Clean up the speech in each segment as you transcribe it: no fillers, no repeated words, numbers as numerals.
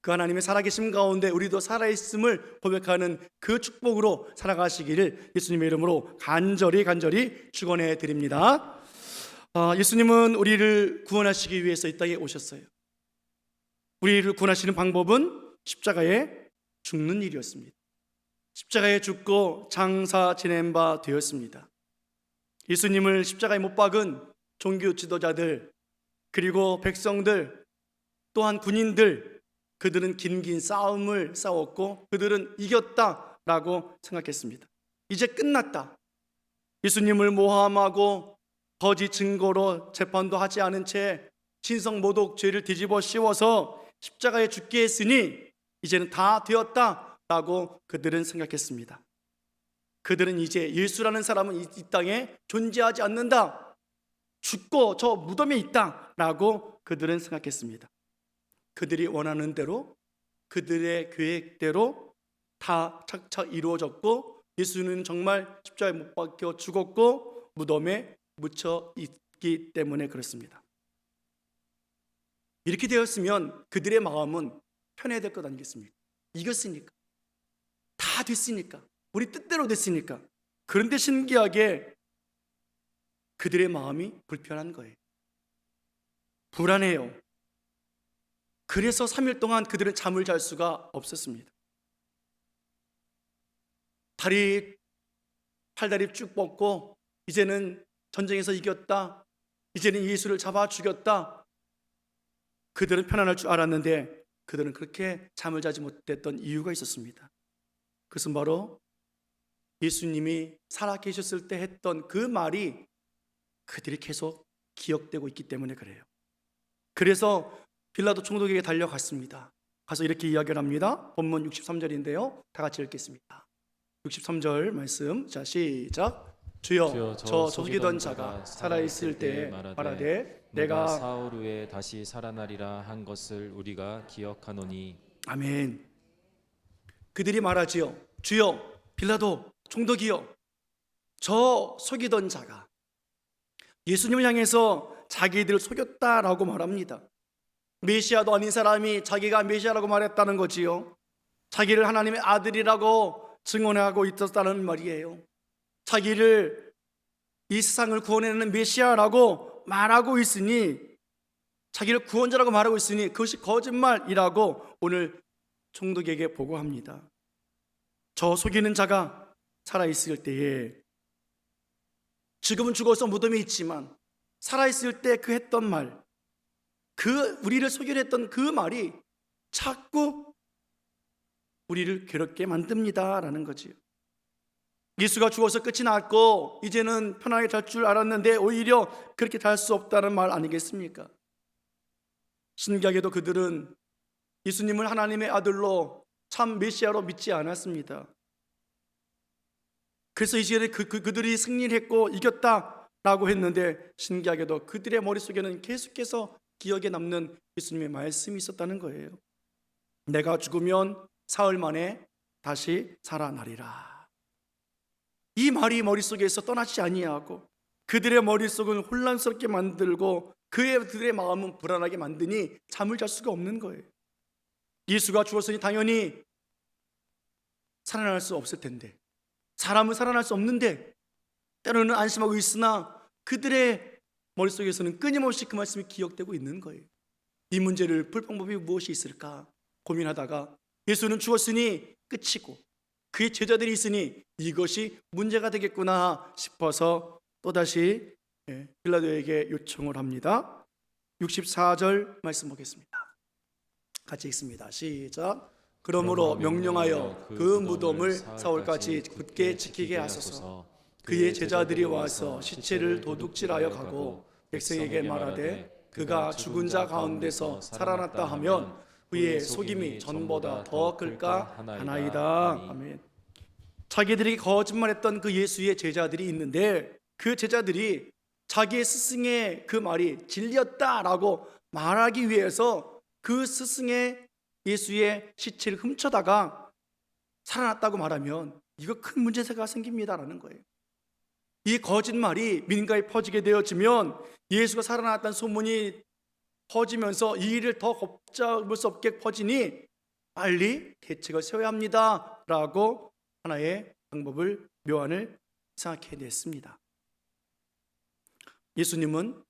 그 하나님의 살아계심 가운데 우리도 살아있음을 고백하는 그 축복으로 살아가시기를 예수님의 이름으로 간절히 축원해 드립니다. 예수님은 우리를 구원하시기 위해서 이 땅에 오셨어요. 우리를 구원하시는 방법은 십자가에 죽는 일이었습니다. 십자가에 죽고 장사 지낸 바 되었습니다. 예수님을 십자가에 못 박은 종교 지도자들, 그리고 백성들, 또한 군인들, 그들은 긴 싸움을 싸웠고 그들은 이겼다라고 생각했습니다. 이제 끝났다. 예수님을 모함하고 거짓 증거로 재판도 하지 않은 채 신성모독 죄를 뒤집어 씌워서 십자가에 죽게 했으니 이제는 다 되었다라고 그들은 생각했습니다. 그들은 이제 예수라는 사람은 이 땅에 존재하지 않는다, 죽고 저 무덤에 있다라고 그들은 생각했습니다. 그들이 원하는 대로, 그들의 계획대로 다 착착 이루어졌고 예수는 정말 십자가에 못 박혀 죽었고 무덤에 묻혀 있기 때문에 그렇습니다. 이렇게 되었으면 그들의 마음은 편해야 될 것 아니겠습니까? 이겼으니까, 다 됐으니까, 우리 뜻대로 됐으니까. 그런데 신기하게 그들의 마음이 불편한 거예요. 불안해요. 그래서 3일 동안 그들은 잠을 잘 수가 없었습니다. 팔다리 쭉 뻗고 이제는 전쟁에서 이겼다, 이제는 예수를 잡아 죽였다, 그들은 편안할 줄 알았는데 그들은 그렇게 잠을 자지 못했던 이유가 있었습니다. 그것은 바로 예수님이 살아계셨을 때 했던 그 말이 그들이 계속 기억되고 있기 때문에 그래요. 그래서 빌라도 총독에게 달려갔습니다. 가서 이렇게 이야기를 합니다. 본문 63절인데요 다 같이 읽겠습니다. 63절 말씀, 자 시작. 주여, 저 속이던 자가 살아있을 때에 말하되 내가 사흘 후에 다시 살아나리라 한 것을 우리가 기억하노니. 아멘. 그들이 말하지요. 주여, 빌라도 총독이여, 저 속이던 자가, 예수님을 향해서 자기들을 속였다라고 말합니다. 메시아도 아닌 사람이 자기가 메시아라고 말했다는 거지요. 자기를 하나님의 아들이라고 증언하고 있었다는 말이에요. 자기를 이 세상을 구원해내는 메시아라고 말하고 있으니, 자기를 구원자라고 말하고 있으니 그것이 거짓말이라고 오늘 총독에게 보고합니다. 저 속이는 자가 살아있을 때에, 지금은 죽어서 무덤에 있지만 살아있을 때 그 했던 말, 그 우리를 속이려 했던 그 말이 자꾸 우리를 괴롭게 만듭니다 라는 거지요. 예수가 죽어서 끝이 났고 이제는 편하게 잘 줄 알았는데 오히려 그렇게 잘 수 없다는 말 아니겠습니까? 신기하게도 그들은 예수님을 하나님의 아들로 참 메시아로 믿지 않았습니다. 그래서 이제 그들이 승리를 했고 이겼다라고 했는데, 신기하게도 그들의 머릿속에는 계속해서 기억에 남는 예수님의 말씀이 있었다는 거예요. 내가 죽으면 사흘 만에 다시 살아나리라. 이 말이 머릿속에서 떠나지 아니하고 그들의 머릿속은 혼란스럽게 만들고 그들의 마음은 불안하게 만드니 잠을 잘 수가 없는 거예요. 예수가 죽었으니 당연히 살아날 수 없을 텐데, 사람은 살아날 수 없는데 때로는 안심하고 있으나 그들의 머릿속에서는 끊임없이 그 말씀이 기억되고 있는 거예요. 이 문제를 풀 방법이 무엇이 있을까 고민하다가 예수는 죽었으니 끝이고 그의 제자들이 있으니 이것이 문제가 되겠구나 싶어서 또다시 빌라도에게 요청을 합니다. 64절 말씀 보겠습니다. 같이 읽습니다. 시작. 그러므로 명령하여 그 무덤을 사흘까지 굳게 지키게 하소서. 그의 제자들이 와서 시체를 도둑질하여 가고 백성에게 말하되 그가 죽은 자 가운데서 살아났다 하면 그의 속임이 전보다 더 클까 하나이다. 아멘. 자기들이 거짓말했던 그 예수의 제자들이 있는데 그 제자들이 자기의 스승의 그 말이 진리였다라고 말하기 위해서 그 스승의 예수의 시체를 훔쳐다가 살아났다고 말하면 이거 큰 문제가 생깁니다라는 거예요. 이 거짓말이 민가에 퍼지게 되어지면 예수가 살아났다는 소문이 퍼지면서 이 일을 더 걷잡을 수 없게 퍼지니 빨리 대책을 세워야 합니다 라고 하나의 방법을, 묘안을 생각해냈습니다. 예수님은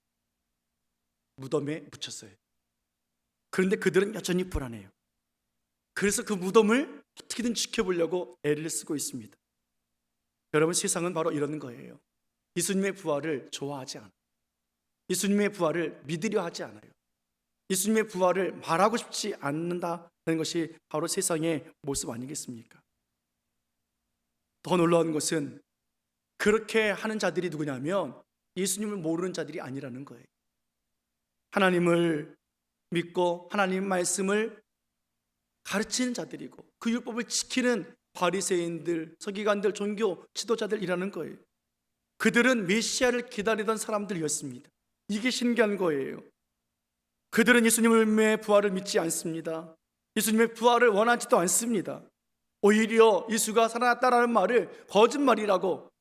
무덤에 묻혔어요. 그런데 그들은 여전히 불안해요. 그래서 그 무덤을 어떻게든 지켜보려고 애를 쓰고 있습니다. 여러분, 세상은 바로 이런 거예요. 예수님의 부활을 좋아하지 않아요. 예수님의 부활을 믿으려 하지 않아요. 예수님의 부활을 말하고 싶지 않는다는 것이 바로 세상의 모습 아니겠습니까? 더 놀라운 것은 그렇게 하는 자들이 누구냐면 예수님을 모르는 자들이 아니라는 거예요. 하나님을 믿고 하나님 말씀을 가르치는 자들이고 그 율법을 지키는 바리새인들, 서기관들, 종교 지도자들이라는 거예요. 그들은 메시아를 기다리던 사람들이었습니다. 이게 신기한 거예요. 그들은 예수님의 부활을 믿지 않습니다. 예수님의 부활을 원하지도 않습니다. 오히려 예수가 살아났다라는 말을 거짓말이라고,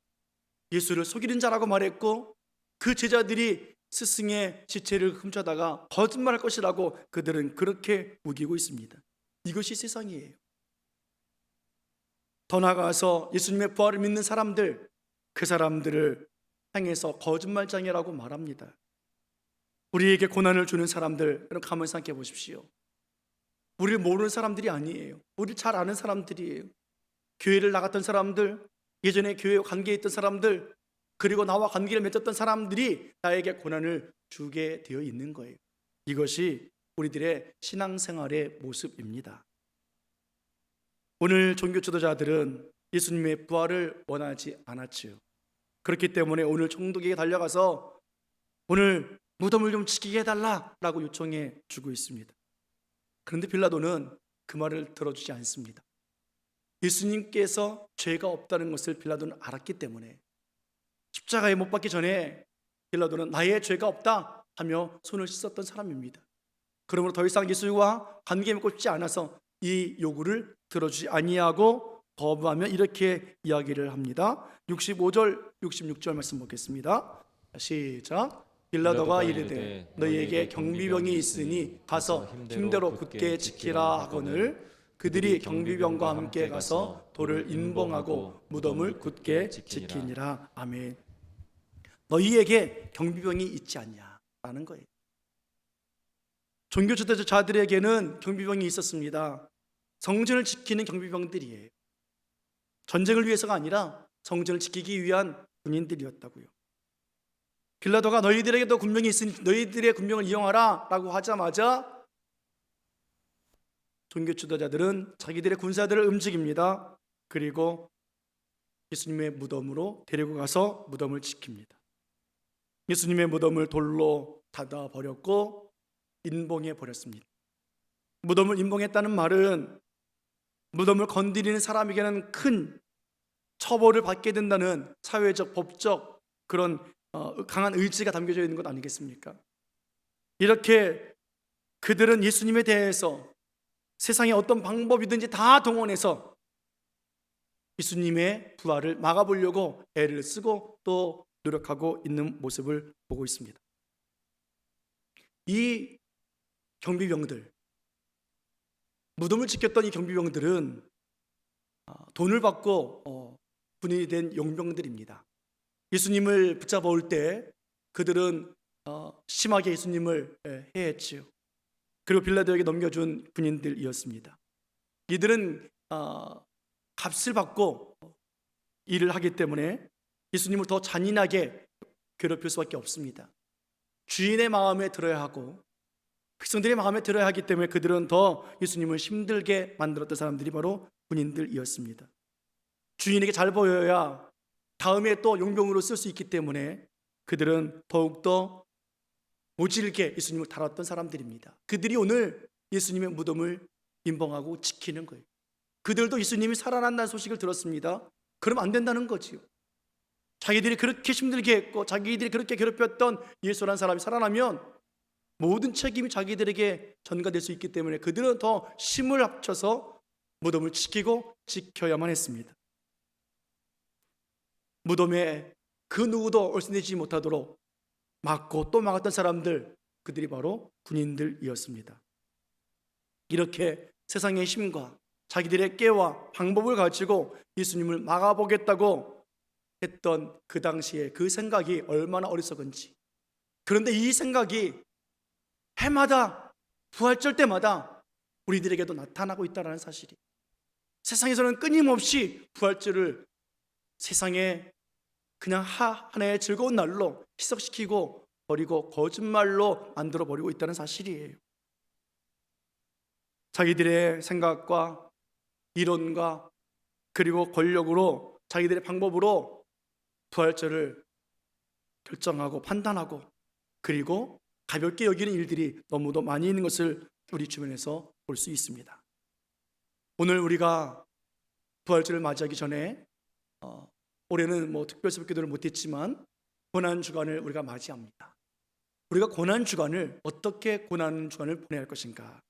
예수를 속이는 자라고 말했고, 그 제자들이 스승의 지체를 훔쳐다가 거짓말할 것이라고 그들은 그렇게 우기고 있습니다. 이것이 세상이에요. 더 나아가서 예수님의 부활을 믿는 사람들, 그 사람들을 향해서 거짓말장애라고 말합니다. 우리에게 고난을 주는 사람들, 여러분 가만히 생각해 보십시오. 우리를 모르는 사람들이 아니에요. 우리를 잘 아는 사람들이에요. 교회를 나갔던 사람들, 예전에 교회와 관계에 있던 사람들, 그리고 나와 관계를 맺었던 사람들이 나에게 고난을 주게 되어 있는 거예요. 이것이 우리들의 신앙생활의 모습입니다. 오늘 종교 지도자들은 예수님의 부활을 원하지 않았지요. 그렇기 때문에 오늘 총독에게 달려가서 오늘 무덤을 좀 지키게 해달라라고 요청해 주고 있습니다. 그런데 빌라도는 그 말을 들어주지 않습니다. 예수님께서 죄가 없다는 것을 빌라도는 알았기 때문에 십자가에 못 박기 전에 빌라도는 나의 죄가 없다 하며 손을 씻었던 사람입니다. 그러므로 더 이상 예수와 관계 맺고 싶지 않아서 이 요구를 들어주지 아니하고 거부하며 이렇게 이야기를 합니다. 65절 66절 말씀 보겠습니다. 시작. 빌라도가 이르되 너희에게 경비병이 있으니 가서 힘대로 굳게 지키라 하거늘 그들이 경비병과 함께 가서 돌을 인봉하고 무덤을 굳게 지키니라. 아멘. 너희에게 경비병이 있지 않냐라는 거예요. 종교 지도자들에게는 경비병이 있었습니다. 성전을 지키는 경비병들이에요. 전쟁을 위해서가 아니라 성전을 지키기 위한 군인들이었다고요. 빌라도가 너희들에게도 군병이 있으니 너희들의 군병을 이용하라 라고 하자마자 종교 지도자들은 자기들의 군사들을 움직입니다. 그리고 예수님의 무덤으로 데리고 가서 무덤을 지킵니다. 예수님의 무덤을 돌로 닫아 버렸고 인봉해 버렸습니다. 무덤을 인봉했다는 말은 무덤을 건드리는 사람에게는 큰 처벌을 받게 된다는 사회적, 법적 그런 강한 의지가 담겨져 있는 것 아니겠습니까? 이렇게 그들은 예수님에 대해서 세상의 어떤 방법이든지 다 동원해서 예수님의 부활을 막아보려고 애를 쓰고 또 노력하고 있는 모습을 보고 있습니다. 이 경비병들, 무덤을 지켰던 이 경비병들은 돈을 받고 군인이 된 용병들입니다. 예수님을 붙잡아 올 때 그들은 심하게 예수님을 해했지요. 그리고 빌라도에게 넘겨준 군인들이었습니다. 이들은 값을 받고 일을 하기 때문에 예수님을 더 잔인하게 괴롭힐 수밖에 없습니다. 주인의 마음에 들어야 하고 백성들의 마음에 들어야 하기 때문에 그들은 더 예수님을 힘들게 만들었던 사람들이 바로 군인들이었습니다. 주인에게 잘 보여야 다음에 또 용병으로 쓸 수 있기 때문에 그들은 더욱더 모질게 예수님을 다뤘던 사람들입니다. 그들이 오늘 예수님의 무덤을 인봉하고 지키는 거예요. 그들도 예수님이 살아난다는 소식을 들었습니다. 그럼 안 된다는 거지요. 자기들이 그렇게 힘들게 했고 자기들이 그렇게 괴롭혔던 예수라는 사람이 살아나면 모든 책임이 자기들에게 전가될 수 있기 때문에 그들은 더 힘을 합쳐서 무덤을 지키고 지켜야만 했습니다. 무덤에 그 누구도 얼씬되지 못하도록 막고 또 막았던 사람들, 그들이 바로 군인들이었습니다. 이렇게 세상의 힘과 자기들의 깨와 방법을 가지고 예수님을 막아보겠다고 했던 그 당시에 그 생각이 얼마나 어리석은지. 그런데 이 생각이 해마다 부활절 때마다 우리들에게도 나타나고 있다는 사실이, 세상에서는 끊임없이 부활절을 세상에 그냥 하나의 즐거운 날로 희석시키고 버리고 거짓말로 만들어 버리고 있다는 사실이에요. 자기들의 생각과 이론과 그리고 권력으로, 자기들의 방법으로 부활절을 결정하고 판단하고 그리고 가볍게 여기는 일들이 너무도 많이 있는 것을 우리 주변에서 볼 수 있습니다. 오늘 우리가 부활절을 맞이하기 전에 올해는 특별 새벽기도를 못했지만 고난주간을 우리가 맞이합니다. 우리가 고난주간을 어떻게 고난주간을 보내야 할 것인가?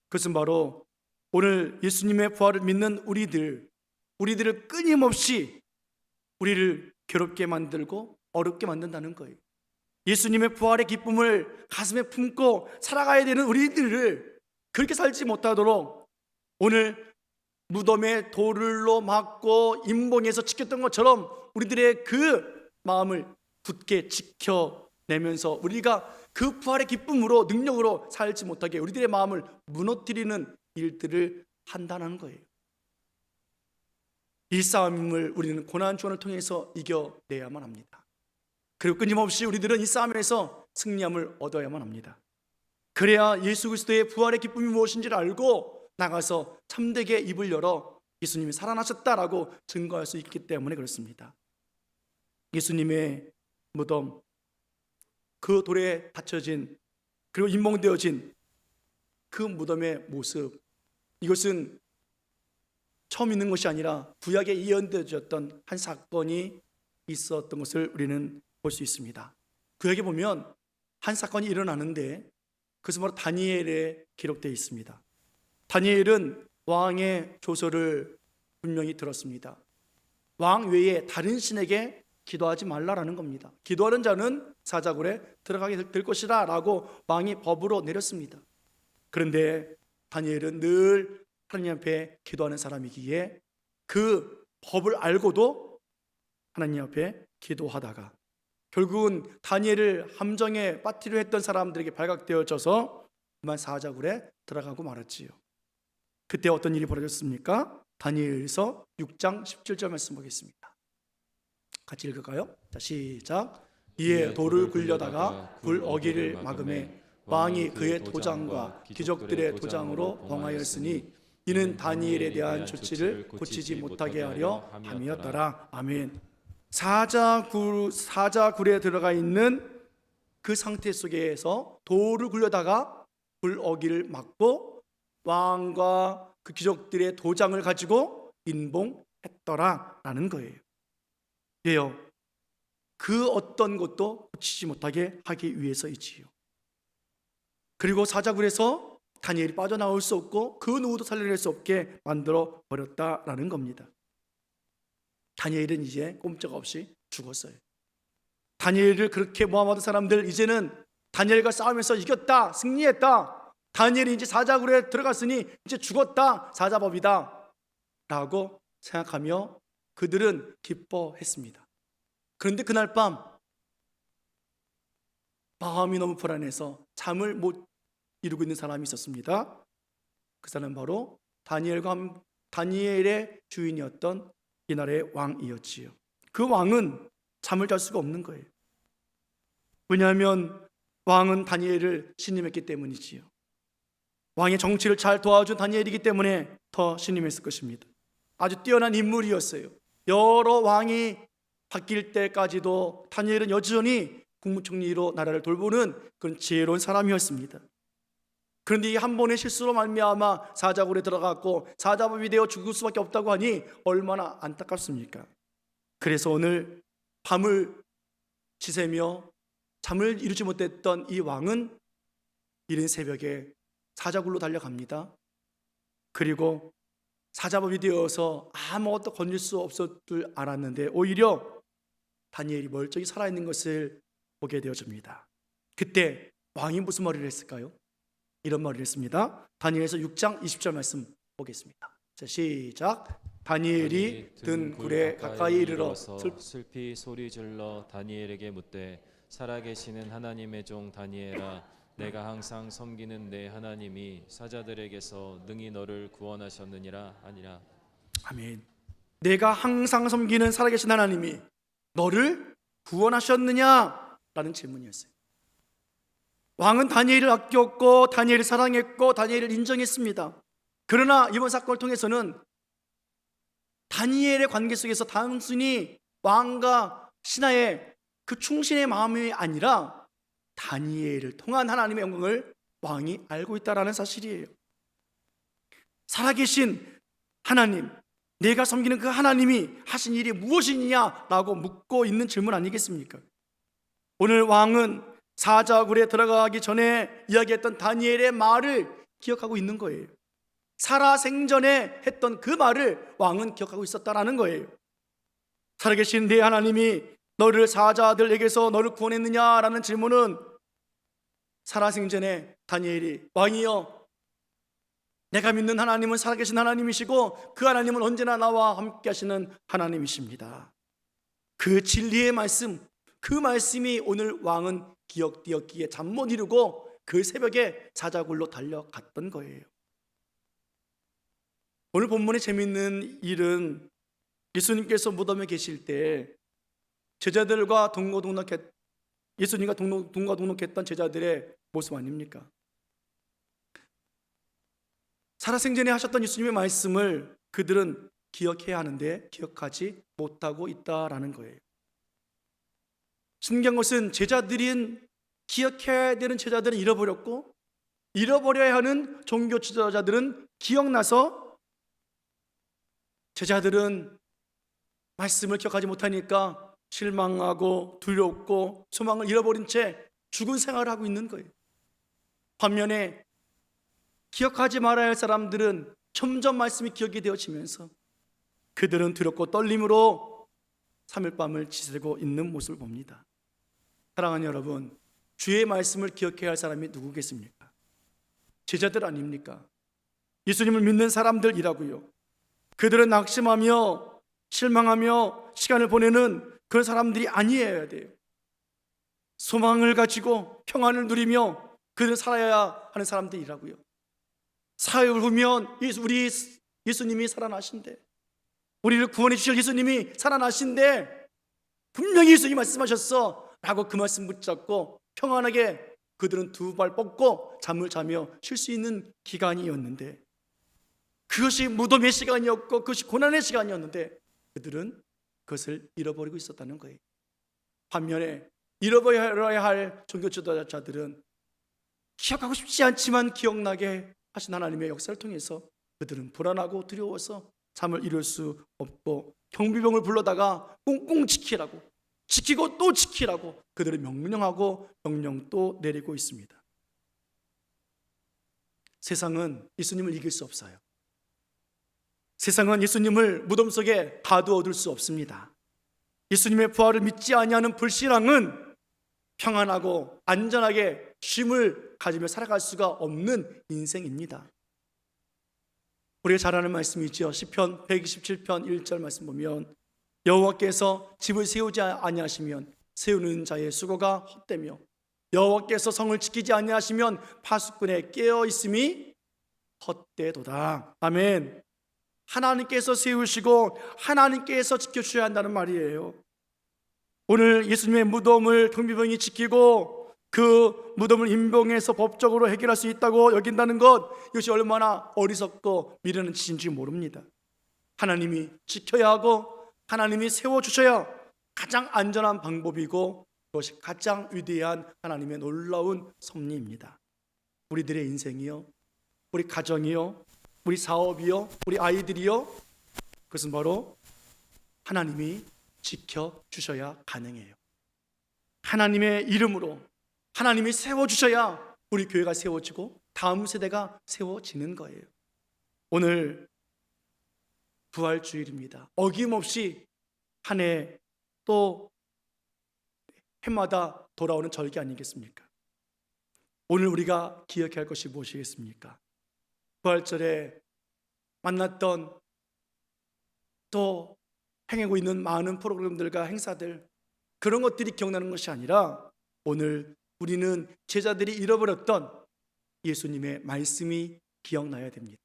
그것은 바로 오늘 예수님의 부활을 믿는 우리들을 끊임없이 우리를 괴롭게 만들고 어렵게 만든다는 거예요. 예수님의 부활의 기쁨을 가슴에 품고 살아가야 되는 우리들을 그렇게 살지 못하도록 오늘 무덤에 돌로 맞고 임봉에서 지켰던 것처럼 우리들의 그 마음을 굳게 지켜내면서 우리가 그 부활의 기쁨으로 능력으로 살지 못하게 우리들의 마음을 무너뜨리는 일들을 판단하는 거예요. 이 싸움을 우리는 고난주간을 통해서 이겨내야만 합니다. 그리고 끊임없이 우리들은 이 싸움에서 승리함을 얻어야만 합니다. 그래야 예수 그리스도의 부활의 기쁨이 무엇인지를 알고 나가서 참되게 입을 열어 예수님이 살아나셨다라고 증거할 수 있기 때문에 그렇습니다. 예수님의 무덤, 그 돌에 닫혀진 그리고 임봉되어진 그 무덤의 모습, 이것은 처음 있는 것이 아니라 구약에 예언되어졌던 한 사건이 있었던 것을 우리는 볼 수 있습니다. 구약에 보면 한 사건이 일어나는데 그것은 바로 다니엘에 기록되어 있습니다. 다니엘은 왕의 조서를 분명히 들었습니다. 왕 외에 다른 신에게 기도하지 말라라는 겁니다. 기도하는 자는 사자굴에 들어가게 될 것이다 라고 왕이 법으로 내렸습니다. 그런데 다니엘은 늘 하나님 앞에 기도하는 사람이기에 그 법을 알고도 하나님 앞에 기도하다가 결국은 다니엘을 함정에 빠뜨리려 했던 사람들에게 발각되어져서 그만 사자굴에 들어가고 말았지요. 그때 어떤 일이 벌어졌습니까? 다니엘서 6장 17절 말씀 보겠습니다. 같이 읽을까요? 자, 시작. 이에 돌을 굴려다가 굴 어기를 막음에 왕이 그의 도장과 귀족들의 도장으로 봉하였으니 이는 다니엘에 대한 조치를 고치지 못하게 하려 함이었더라. 아멘. 사자굴에 들어가 있는 그 상태 속에서 돌을 굴려다가 굴 어기를 막고 왕과 그 귀족들의 도장을 가지고 인봉했더라라는 거예요. 왜요? 그 어떤 것도 고치지 못하게 하기 위해서이지요. 그리고 사자굴에서 다니엘이 빠져나올 수 없고 그 누구도 살려낼 수 없게 만들어 버렸다라는 겁니다. 다니엘은 이제 꼼짝없이 죽었어요. 다니엘을 그렇게 모함하던 사람들, 이제는 다니엘과 싸우면서 이겼다, 승리했다, 다니엘이 이제 사자굴에 들어갔으니 이제 죽었다, 사자법이다 라고 생각하며 그들은 기뻐했습니다. 그런데 그날 밤 마음이 너무 불안해서 잠을 못 이루고 있는 사람이 있었습니다. 그 사람은 바로 다니엘의 주인이었던 이날의 왕이었지요. 그 왕은 잠을 잘 수가 없는 거예요. 왜냐하면 왕은 다니엘을 신임했기 때문이지요. 왕의 정치를 잘 도와준 다니엘이기 때문에 더 신임했을 것입니다. 아주 뛰어난 인물이었어요. 여러 왕이 바뀔 때까지도 다니엘은 여전히 국무총리로 나라를 돌보는 그런 지혜로운 사람이었습니다. 그런데 이 한 번의 실수로 말미암아 사자굴에 들어갔고 사자법이 되어 죽을 수밖에 없다고 하니 얼마나 안타깝습니까? 그래서 오늘 밤을 지새며 잠을 이루지 못했던 이 왕은 이른 새벽에 사자굴로 달려갑니다. 그리고 사자법이 되어서 아무것도 건질 수 없을 줄 알았는데 오히려 다니엘이 멀쩡히 살아있는 것을 보게 되어집니다. 그때 왕이 무슨 말을 했을까요? 이런 말을 했습니다. 다니엘서 6장 20절 말씀 보겠습니다. 자, 시작. 다니엘이 든 굴에 가까이 이르러 슬피 소리 질러 다니엘에게 묻되 살아계시는 하나님의 종 다니엘아, 내가 항상 섬기는 내 하나님이 사자들에게서 능히 너를 구원하셨느니라 하니라. 아멘. 내가 항상 섬기는 살아계신 하나님이 너를 구원하셨느냐라는 질문이었어요. 왕은 다니엘을 아꼈고 다니엘을 사랑했고 다니엘을 인정했습니다. 그러나 이번 사건을 통해서는 다니엘의 관계 속에서 단순히 왕과 신하의 그 충신의 마음이 아니라 다니엘을 통한 하나님의 영광을 왕이 알고 있다는 사실이에요. 살아계신 하나님, 내가 섬기는 그 하나님이 하신 일이 무엇이냐라고 묻고 있는 질문 아니겠습니까? 오늘 왕은 사자굴에 들어가기 전에 이야기했던 다니엘의 말을 기억하고 있는 거예요. 살아생전에 했던 그 말을 왕은 기억하고 있었다라는 거예요. 살아계신 내 하나님이 너를 사자들에게서 너를 구원했느냐라는 질문은 살아생전에 다니엘이 왕이여, 내가 믿는 하나님은 살아계신 하나님이시고 그 하나님은 언제나 나와 함께 하시는 하나님이십니다. 그 진리의 말씀, 그 말씀이 오늘 왕은 기억되었기에 잠 못 이루고 그 새벽에 사자굴로 달려갔던 거예요. 오늘 본문의 재미있는 일은 예수님께서 무덤에 계실 때 제자들과 예수님과 동거동록했던 제자들의 모습 아닙니까? 살아생전에 하셨던 예수님의 말씀을 그들은 기억해야 하는데 기억하지 못하고 있다라는 거예요. 신기한 것은 기억해야 되는 제자들은 잃어버렸고 잃어버려야 하는 종교 지도자들은 기억나서 제자들은 말씀을 기억하지 못하니까 실망하고 두렵고 소망을 잃어버린 채 죽은 생활을 하고 있는 거예요. 반면에 기억하지 말아야 할 사람들은 점점 말씀이 기억이 되어지면서 그들은 두렵고 떨림으로 3일 밤을 지새고 있는 모습을 봅니다. 사랑하는 여러분, 주의 말씀을 기억해야 할 사람이 누구겠습니까? 제자들 아닙니까? 예수님을 믿는 사람들이라고요. 그들은 낙심하며 실망하며 시간을 보내는 그런 사람들이 아니어야 돼요. 소망을 가지고 평안을 누리며 그들은 살아야 하는 사람들이라고요. 사역을 보면 우리 예수님이 살아나신대, 우리를 구원해 주실 예수님이 살아나신대, 분명히 예수님이 말씀하셨어 라고 그 말씀 붙잡고 평안하게 그들은 두 발 뻗고 잠을 자며 쉴 수 있는 기간이었는데, 그것이 무덤의 시간이었고 그것이 고난의 시간이었는데 그들은 그것을 잃어버리고 있었다는 거예요. 반면에 잃어버려야 할 종교 지도자들은 기억하고 싶지 않지만 기억나게 하신 하나님의 역사를 통해서 그들은 불안하고 두려워서 잠을 이룰 수 없고 경비병을 불러다가 꽁꽁 지키라고, 지키고 또 지키라고 그들을 명령하고 명령 또 내리고 있습니다. 세상은 예수님을 이길 수 없어요. 세상은 예수님을 무덤 속에 가두어둘 수 없습니다. 예수님의 부활을 믿지 아니하는 불신앙은 평안하고 안전하게 쉼을 가지며 살아갈 수가 없는 인생입니다. 우리가 잘 아는 말씀이죠. 시편 127편 1절 말씀 보면 여호와께서 집을 세우지 아니하시면 세우는 자의 수고가 헛되며 여호와께서 성을 지키지 아니하시면 파수꾼의 깨어 있음이 헛되도다. 아멘. 하나님께서 세우시고 하나님께서 지켜주셔야 한다는 말이에요. 오늘 예수님의 무덤을 경비병이 지키고 그 무덤을 임병해서 법적으로 해결할 수 있다고 여긴다는 것, 이것이 얼마나 어리석고 미련한 짓인지 모릅니다. 하나님이 지켜야 하고 하나님이 세워주셔야 가장 안전한 방법이고 그것이 가장 위대한 하나님의 놀라운 섭리입니다. 우리들의 인생이요, 우리 가정이요, 우리 사업이요, 우리 아이들이요, 그것은 바로 하나님이 지켜주셔야 가능해요. 하나님의 이름으로 하나님이 세워주셔야 우리 교회가 세워지고 다음 세대가 세워지는 거예요. 오늘 부활주일입니다. 어김없이 한 해 또 해마다 돌아오는 절기 아니겠습니까? 오늘 우리가 기억해야 할 것이 무엇이겠습니까? 부활절에 만났던 또 행하고 있는 많은 프로그램들과 행사들, 그런 것들이 기억나는 것이 아니라 오늘 우리는 제자들이 잃어버렸던 예수님의 말씀이 기억나야 됩니다.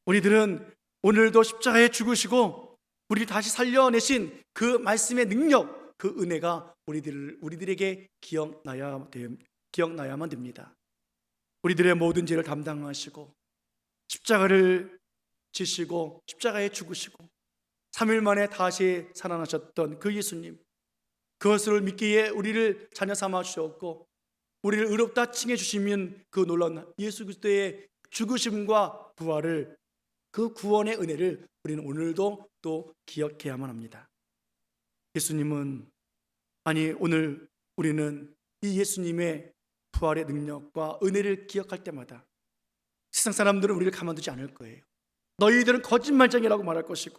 우리들은 오늘도 십자가에 죽으시고 우리를 다시 살려내신 그 말씀의 능력, 그 은혜가 우리들에게 기억나야만 됩니다. 우리들의 모든 죄를 담당하시고 십자가를 지시고 십자가에 죽으시고 3일 만에 다시 살아나셨던 그 예수님, 그것을 믿기에 우리를 자녀 삼아 주셨고 우리를 의롭다 칭해 주시면 그 놀라운 예수 그리스도의 죽으심과 부활을, 그 구원의 은혜를 우리는 오늘도 또 기억해야만 합니다. 오늘 우리는 이 예수님의 부활의 능력과 은혜를 기억할 때마다 세상 사람들은 우리를 가만두지 않을 거예요. 너희들은 거짓말쟁이라고 말할 것이고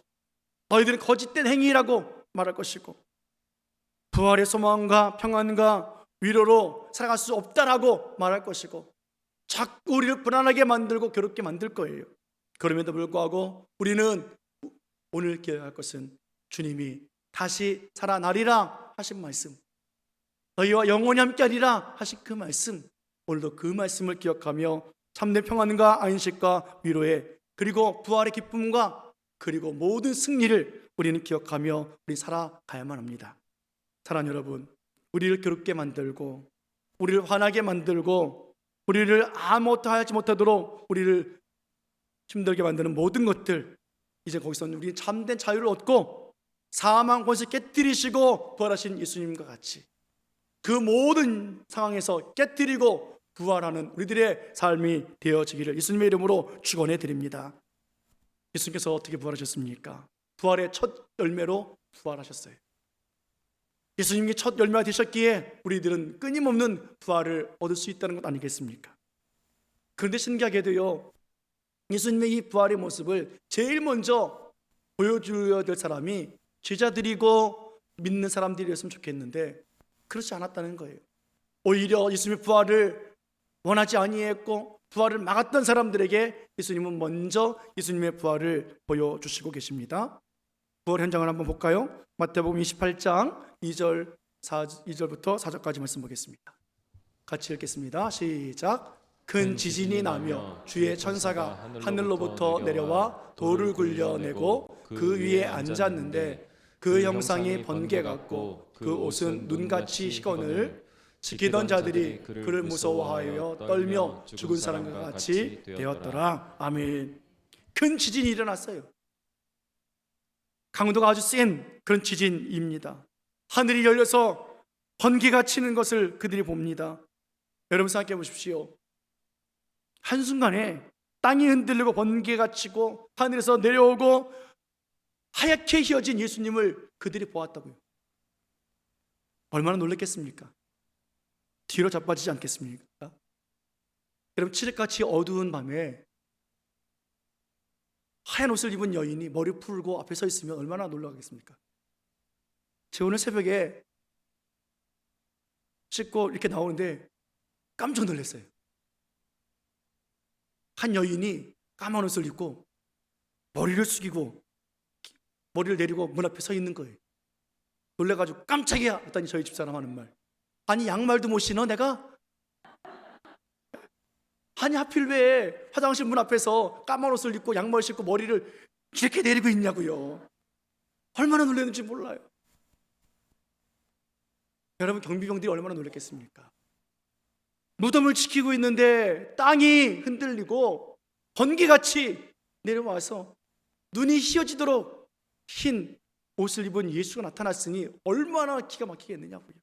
너희들은 거짓된 행위라고 말할 것이고 부활의 소망과 평안과 위로로 살아갈 수 없다라고 말할 것이고 자꾸 우리를 불안하게 만들고 괴롭게 만들 거예요. 그럼에도 불구하고 우리는 오늘 기억할 것은 주님이 다시 살아나리라 하신 말씀, 너희와 영원히 함께하리라 하신 그 말씀, 오늘도 그 말씀을 기억하며 참된 평안과 안식과 위로의, 그리고 부활의 기쁨과 그리고 모든 승리를 우리는 기억하며 우리 살아가야만 합니다. 사랑하는 여러분, 우리를 괴롭게 만들고 우리를 화나게 만들고 우리를 아무것도 하지 못하도록 우리를 힘들게 만드는 모든 것들, 이제 거기서는 우리 참된 자유를 얻고 사망 권세 깨뜨리시고 부활하신 예수님과 같이 그 모든 상황에서 깨뜨리고 부활하는 우리들의 삶이 되어지기를 예수님의 이름으로 축원해 드립니다. 예수님께서 어떻게 부활하셨습니까? 부활의 첫 열매로 부활하셨어요. 예수님이 첫 열매가 되셨기에 우리들은 끊임없는 부활을 얻을 수 있다는 것 아니겠습니까? 그런데 신기하게도요, 예수님의 이 부활의 모습을 제일 먼저 보여줘야 될 사람이 제자들이고 믿는 사람들이었으면 좋겠는데 그렇지 않았다는 거예요. 오히려 예수님의 부활을 원하지 아니했고 부활을 막았던 사람들에게 예수님은 먼저 예수님의 부활을 보여주시고 계십니다. 부활 현장을 한번 볼까요? 마태복음 28장 2절부터 4절까지 말씀 보겠습니다. 같이 읽겠습니다. 시작. 큰 지진이 나며 주의 천사가 하늘로부터 내려와 돌을 굴려내고 그 위에 앉았는데 그 형상이 번개 같고 그 옷은 눈같이 희건을 지키던 자들이 그를 무서워하여 떨며 죽은 사람과 같이 되었더라. 아멘. 큰 지진이 일어났어요. 강도가 아주 센 그런 지진입니다. 하늘이 열려서 번개가 치는 것을 그들이 봅니다. 여러분 생각해 보십시오. 한순간에 땅이 흔들리고 번개가 치고 하늘에서 내려오고 하얗게 휘어진 예수님을 그들이 보았다고요. 얼마나 놀랐겠습니까? 뒤로 자빠지지 않겠습니까? 여러분, 칠흑같이 어두운 밤에 하얀 옷을 입은 여인이 머리 풀고 앞에 서 있으면 얼마나 놀라겠습니까? 제가 오늘 새벽에 씻고 이렇게 나오는데 깜짝 놀랐어요. 한 여인이 까만 옷을 입고 머리를 숙이고 머리를 내리고 문 앞에 서 있는 거예요. 놀래가지고 깜짝이야 했더니 저희 집사람 하는 말, 아니 양말도 못 신어 내가? 아니 하필 왜 화장실 문 앞에서 까만 옷을 입고 양말 신고 머리를 이렇게 내리고 있냐고요. 얼마나 놀랐는지 몰라요. 여러분, 경비병들이 얼마나 놀랐겠습니까? 무덤을 지키고 있는데 땅이 흔들리고 번개같이 내려와서 눈이 휘어지도록 흰 옷을 입은 예수가 나타났으니 얼마나 기가 막히겠느냐고요.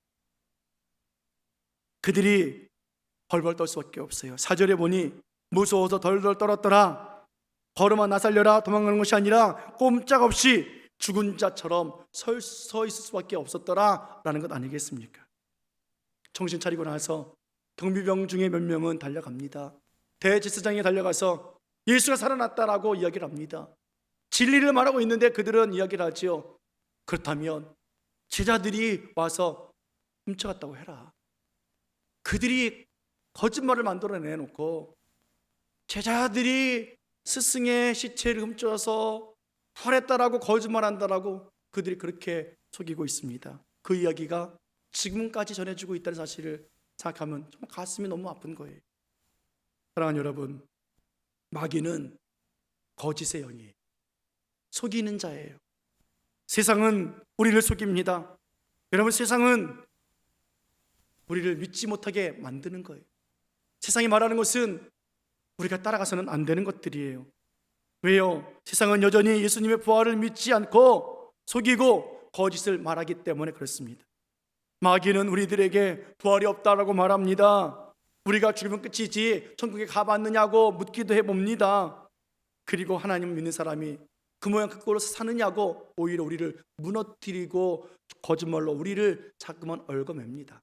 그들이 벌벌 떨 수밖에 없어요. 4절에 보니 무서워서 덜덜 떨었더라. 걸음아 나 살려라 도망가는 것이 아니라 꼼짝없이 죽은 자처럼 서 있을 수밖에 없었더라 라는 것 아니겠습니까? 정신 차리고 나서 경비병 중에 몇 명은 달려갑니다. 대제사장에 달려가서 예수가 살아났다라고 이야기를 합니다. 진리를 말하고 있는데 그들은 이야기를 하지요. 그렇다면 제자들이 와서 훔쳐갔다고 해라. 그들이 거짓말을 만들어내놓고 제자들이 스승의 시체를 훔쳐서 부활했다라고 거짓말한다라고 그들이 그렇게 속이고 있습니다. 그 이야기가 지금까지 전해지고 있다는 사실을 생각하면 정말 가슴이 너무 아픈 거예요. 사랑하는 여러분, 마귀는 거짓의 영이에요. 속이는 자예요. 세상은 우리를 속입니다. 여러분, 세상은 우리를 믿지 못하게 만드는 거예요. 세상이 말하는 것은 우리가 따라가서는 안 되는 것들이에요. 왜요? 세상은 여전히 예수님의 부활을 믿지 않고 속이고 거짓을 말하기 때문에 그렇습니다. 마귀는 우리들에게 부활이 없다라고 말합니다. 우리가 죽으면 끝이지 천국에 가봤느냐고 묻기도 해봅니다. 그리고 하나님 믿는 사람이 그 모양 그 꼴로 사느냐고 오히려 우리를 무너뜨리고 거짓말로 우리를 자꾸만 얽어맵니다.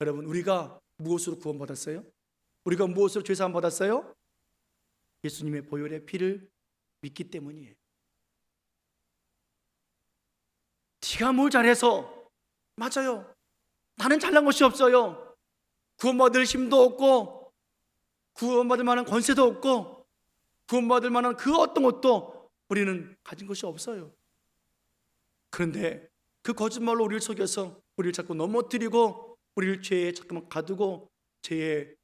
여러분, 우리가 무엇으로 구원받았어요? 우리가 무엇으로 죄사함 받았어요? 예수님의 보혈의 피를 믿기 때문이에요. 네가 뭘 잘해서, 맞아요, 나는 잘난 것이 없어요. 구원받을 힘도 없고 구원받을 만한 권세도 없고 구원받을 만한 그 어떤 것도 우리는 가진 것이 없어요. 그런데 그 거짓말로 우리를 속여서 우리를 자꾸 넘어뜨리고 우리를 죄에 자꾸만 가두고 죄의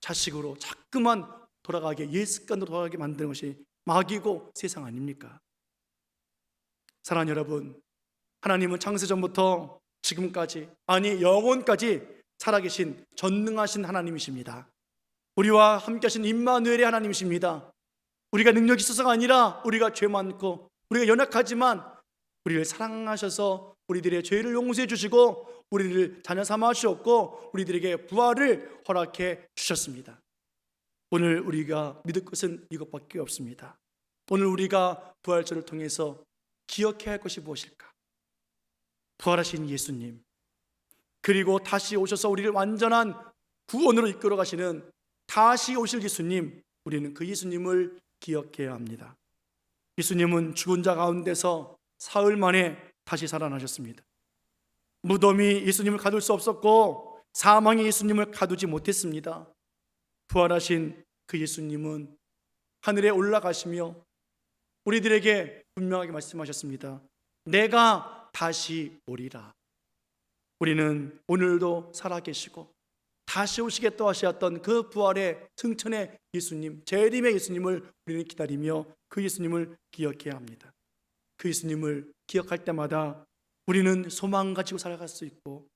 자식으로 자꾸만 돌아가게, 옛 습관으로 돌아가게 만드는 것이 마귀고 세상 아닙니까? 사랑하는 여러분, 하나님은 창세전부터 지금까지, 아니 영원까지 살아계신 전능하신 하나님이십니다. 우리와 함께 하신 임마누엘의 하나님이십니다. 우리가 능력이 있어서가 아니라 우리가 죄 많고 우리가 연약하지만 우리를 사랑하셔서 우리들의 죄를 용서해 주시고 우리를 자녀 삼아 주셨고 우리들에게 부활을 허락해 주셨습니다. 오늘 우리가 믿을 것은 이것밖에 없습니다. 오늘 우리가 부활절을 통해서 기억해야 할 것이 무엇일까? 부활하신 예수님, 그리고 다시 오셔서 우리를 완전한 구원으로 이끌어 가시는 다시 오실 예수님, 우리는 그 예수님을 기억해야 합니다. 예수님은 죽은 자 가운데서 사흘 만에 다시 살아나셨습니다. 무덤이 예수님을 가둘 수 없었고 사망이 예수님을 가두지 못했습니다. 부활하신 그 예수님은 하늘에 올라가시며 우리들에게 분명하게 말씀하셨습니다. 내가 다시 오리라. 우리는 오늘도 살아계시고 다시 오시겠다 하셨던 그 부활의 승천의 예수님, 재림의 예수님을 우리는 기다리며 그 예수님을 기억해야 합니다. 그 예수님을 기억할 때마다 우리는 소망 가지고 살아갈 수 있고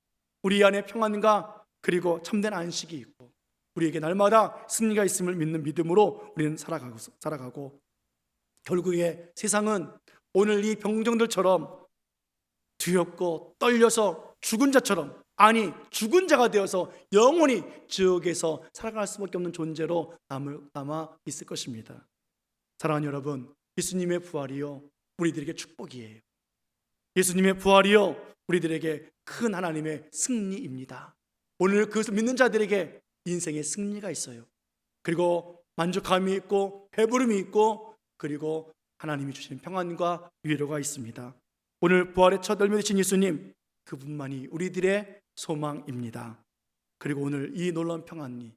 우리 안에 평안과 그리고 참된 안식이 있고 우리에게 날마다 승리가 있음을 믿는 믿음으로 우리는 살아가고 결국에 세상은 오늘 이 병정들처럼 두렵고 떨려서 죽은 자처럼, 아니 죽은 자가 되어서 영원히 지옥에서 살아갈 수밖에 없는 존재로 남아 있을 것입니다. 사랑하는 여러분, 예수님의 부활이요 우리들에게 축복이에요. 예수님의 부활이요 우리들에게 큰 하나님의 승리입니다. 오늘 그것을 믿는 자들에게 인생의 승리가 있어요. 그리고 만족감이 있고 배부름이 있고 그리고 하나님이 주시는 평안과 위로가 있습니다. 오늘 부활의 첫 열매 되신 예수님, 그분만이 우리들의 소망입니다. 그리고 오늘 이 놀라운 평안이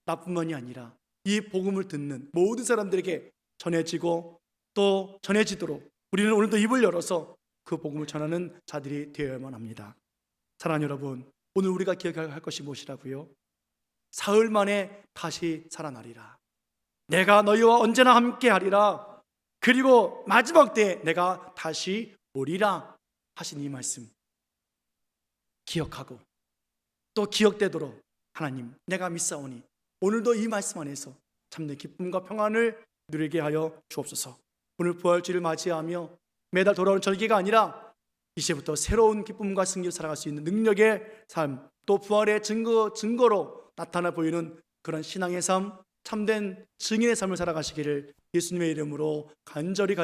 나뿐만이 아니라 이 복음을 듣는 모든 사람들에게 전해지고 또 전해지도록 우리는 오늘도 입을 열어서 그 복음을 전하는 자들이 되어야만 합니다. 사랑하는 여러분, 오늘 우리가 기억해야 할 것이 무엇이라고요? 사흘 만에 다시 살아나리라. 내가 너희와 언제나 함께하리라. 그리고 마지막 때에 내가 다시 오리라 하신 이 말씀 기억하고 또 기억되도록 하나님, 내가 믿사오니 오늘도 이 말씀 안에서 참된 기쁨과 평안을 누리게 하여 주옵소서. 오늘 부활주를 맞이하며 매달 돌아오는 절기가 아니라 이제부터 새로운 기쁨과 승리를 살아갈 수 있는 능력의 삶, 또 부활의 증거로 나타나 보이는 그런 신앙의 삶, 참된 증인의 삶을 살아가시기를 예수님의 이름으로 간절히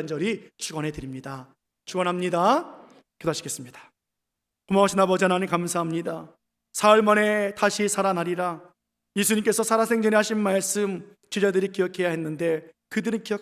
축원해 드립니다. 축원합니다. 기도하시겠습니다. 고마우신 아버지 하나님, 감사합니다. 사흘 만에 다시 살아나리라. 예수님께서 살아생전에 하신 말씀 제자들이 기억해야 했는데 그들은 기억